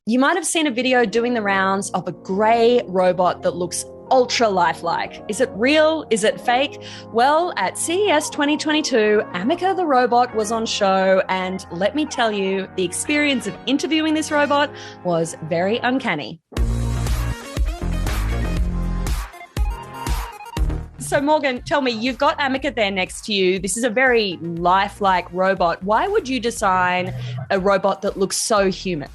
You might have seen a video doing the rounds of a grey robot that looks ultra lifelike. Is it real? Is it fake? Well, at CES 2022, Amica the robot was on show, and let me tell you, the experience of interviewing this robot was very uncanny. So Morgan, tell me, you've got Amica there next to you. This is a very lifelike robot. Why would you design a robot that looks so human?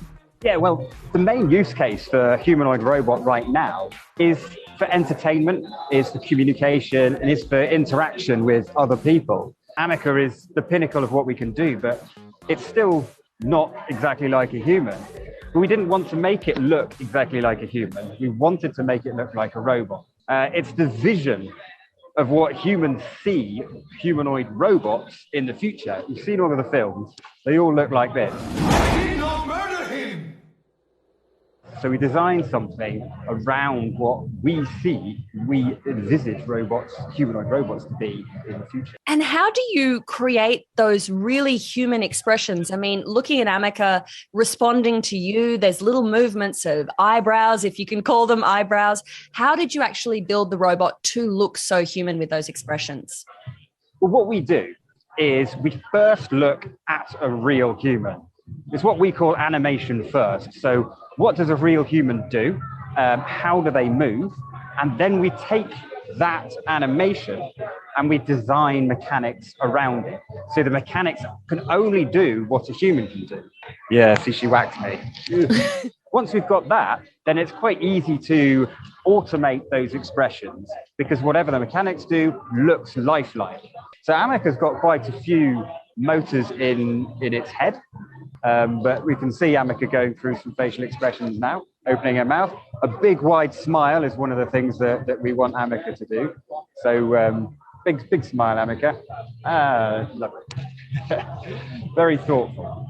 Yeah, well, the main use case for a humanoid robot right now is for entertainment, is for communication, and is for interaction with other people. Amica is the pinnacle of what we can do, but it's still not exactly like a human. But we didn't want to make it look exactly like a human. We wanted to make it look like a robot. It's the vision of what humans see humanoid robots in the future. You've seen all of the films. They all look like this. I did not murder him! So we designed something around what we see, we envisage robots, humanoid robots to be in the future. And how do you create those really human expressions? I mean, looking at Amica responding to you, there's little movements of eyebrows, if you can call them eyebrows. How did you actually build the robot to look so human with those expressions? Well, what we do is we first look at a real human. It's what we call animation first. So what does a real human do? How do they move? And then we take that animation and we design mechanics around it. So the mechanics can only do what a human can do. Yeah, see, she whacked me. Once we've got that, then it's quite easy to automate those expressions because whatever the mechanics do looks lifelike. So Amica's got quite a few motors in its head. But we can see Amica going through some facial expressions now, opening her mouth. A big wide smile is one of the things that we want Amica to do. So big smile, Amica. Lovely. Very thoughtful.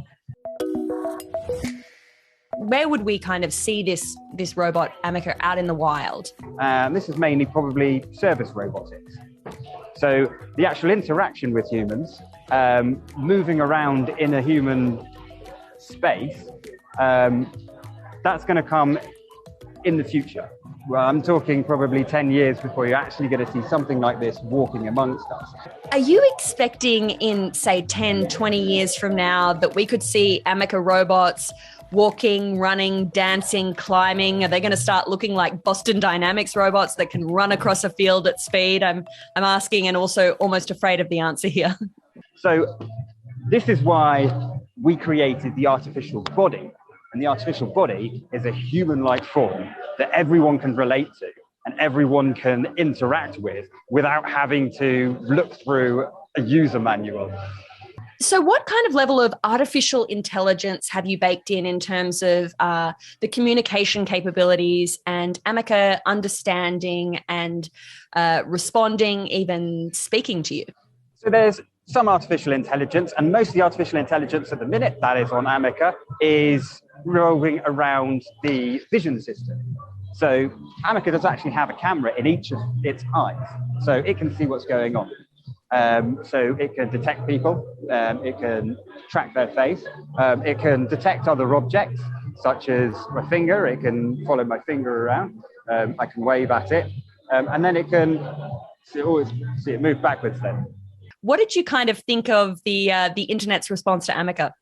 Where would we kind of see this robot, Amica, out in the wild? This is mainly probably service robotics. So the actual interaction with humans, moving around in a human space, that's going to come in the future. Well, I'm talking probably 10 years before you're actually going to see something like this walking amongst us. Are you expecting in, say, 10, 20 years from now that we could see Amica robots walking, running, dancing, climbing? Are they going to start looking like Boston Dynamics robots that can run across a field at speed? I'm asking, and also almost afraid of the answer here. So this is why we created the artificial body. And the artificial body is a human-like form that everyone can relate to and everyone can interact with without having to look through a user manual. So what kind of level of artificial intelligence have you baked in terms of the communication capabilities and Amica understanding and responding, even speaking to you? So there's some artificial intelligence, and most of the artificial intelligence at the minute that is on Amica is revolving around the vision system. So Amica does actually have a camera in each of its eyes, so it can see what's going on. So it can detect people, it can track their face, it can detect other objects, such as my finger. It can follow my finger around, I can wave at it, and then it can see it move backwards then. What did you kind of think of the internet's response to Amica?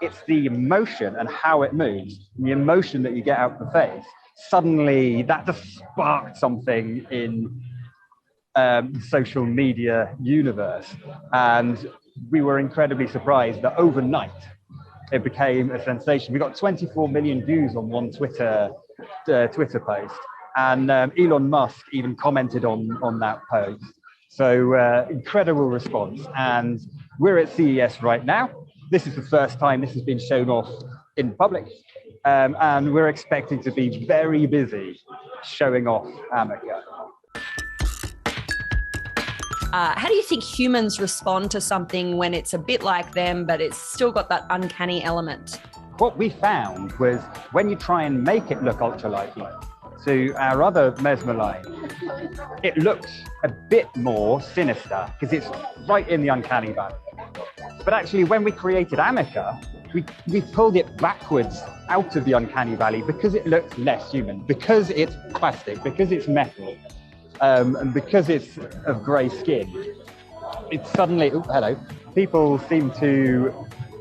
It's the emotion and how it moves, the emotion that you get out of the face. Suddenly, that just sparked something in the social media universe. And we were incredibly surprised that overnight, it became a sensation. We got 24 million views on one Twitter post. And Elon Musk even commented on that post. So incredible response. And we're at CES right now. This is the first time this has been shown off in public. And we're expecting to be very busy showing off Amica. How do you think humans respond to something when it's a bit like them, but it's still got that uncanny element? What we found was when you try and make it look ultra-lifelike, to our other Mesmer line, it looks a bit more sinister because it's right in the uncanny valley. But actually, when we created Amica, we pulled it backwards out of the uncanny valley because it looks less human, because it's plastic, because it's metal, and because it's of grey skin. It's suddenly, people seem to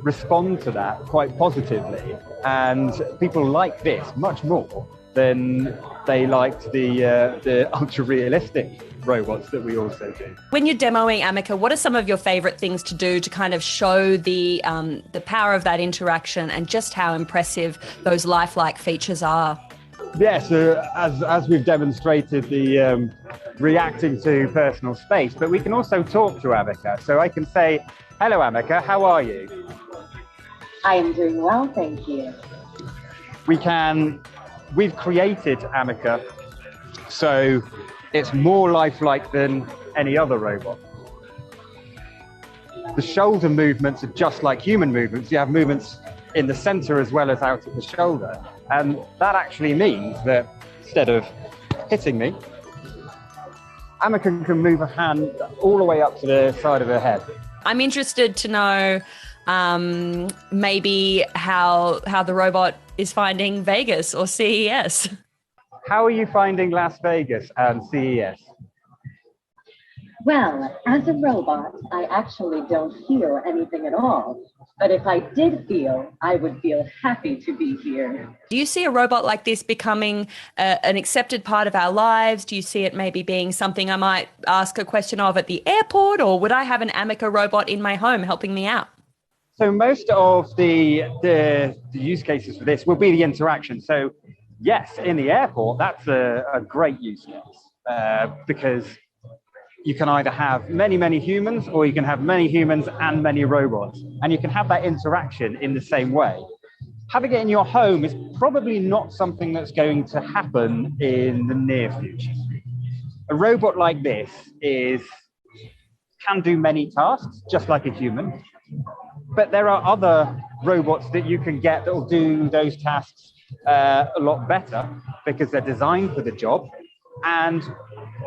respond to that quite positively, and people like this much more than they liked the ultra-realistic robots that we also do. When you're demoing Amica, what are some of your favourite things to do to kind of show the power of that interaction and just how impressive those lifelike features are? Yes, as we've demonstrated, the reacting to personal space, but we can also talk to Amica. So I can say, hello Amica, how are you? I am doing well, thank you. We've created Amica so it's more lifelike than any other robot. The shoulder movements are just like human movements. You have movements in the center as well as out at the shoulder. And that actually means that instead of hitting me, Amica can move a hand all the way up to the side of her head. I'm interested to know maybe how the robot is finding Vegas or CES. How are you finding Las Vegas and CES? Well, as a robot, I actually don't feel anything at all. But if I did feel, I would feel happy to be here. Do you see a robot like this becoming an accepted part of our lives? Do you see it maybe being something I might ask a question of at the airport, or would I have an Amica robot in my home helping me out? So most of the use cases for this will be the interaction. So yes, in the airport, that's a great use case because you can either have many, many humans, or you can have many humans and many robots, and you can have that interaction in the same way. Having it in your home is probably not something that's going to happen in the near future. A robot like this can do many tasks, just like a human, but there are other robots that you can get that will do those tasks a lot better because they're designed for the job and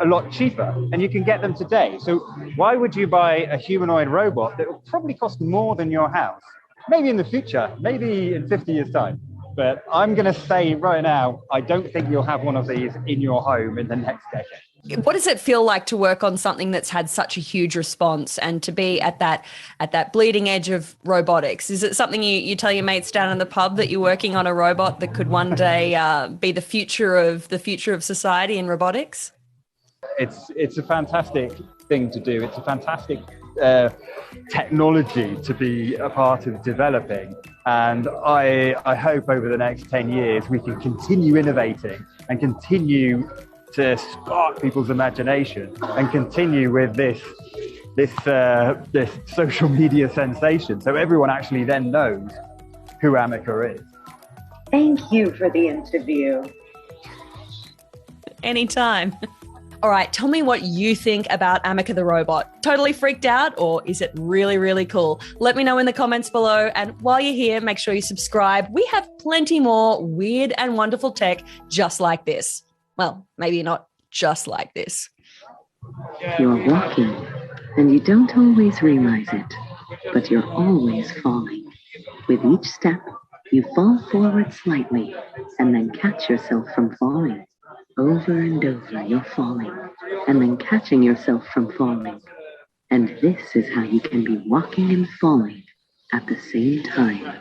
a lot cheaper, and you can get them today. So why would you buy a humanoid robot that will probably cost more than your house? Maybe in the future, maybe in 50 years time. But I'm going to say right now, I don't think you'll have one of these in your home in the next decade. What does it feel like to work on something that's had such a huge response and to be at that bleeding edge of robotics? Is it something you tell your mates down in the pub that you're working on a robot that could one day be the future of society in robotics? It's a fantastic thing to do. It's a fantastic technology to be a part of developing. And I hope over the next 10 years we can continue innovating and continue to spark people's imagination and continue with this social media sensation. So everyone actually then knows who Amica is. Thank you for the interview. Anytime. All right, tell me what you think about Amica the robot. Totally freaked out, or is it really, really cool? Let me know in the comments below. And while you're here, make sure you subscribe. We have plenty more weird and wonderful tech just like this. Well, maybe not just like this. You're walking, and you don't always realize it, but you're always falling. With each step, you fall forward slightly, and then catch yourself from falling. Over and over, you're falling, and then catching yourself from falling. And this is how you can be walking and falling at the same time.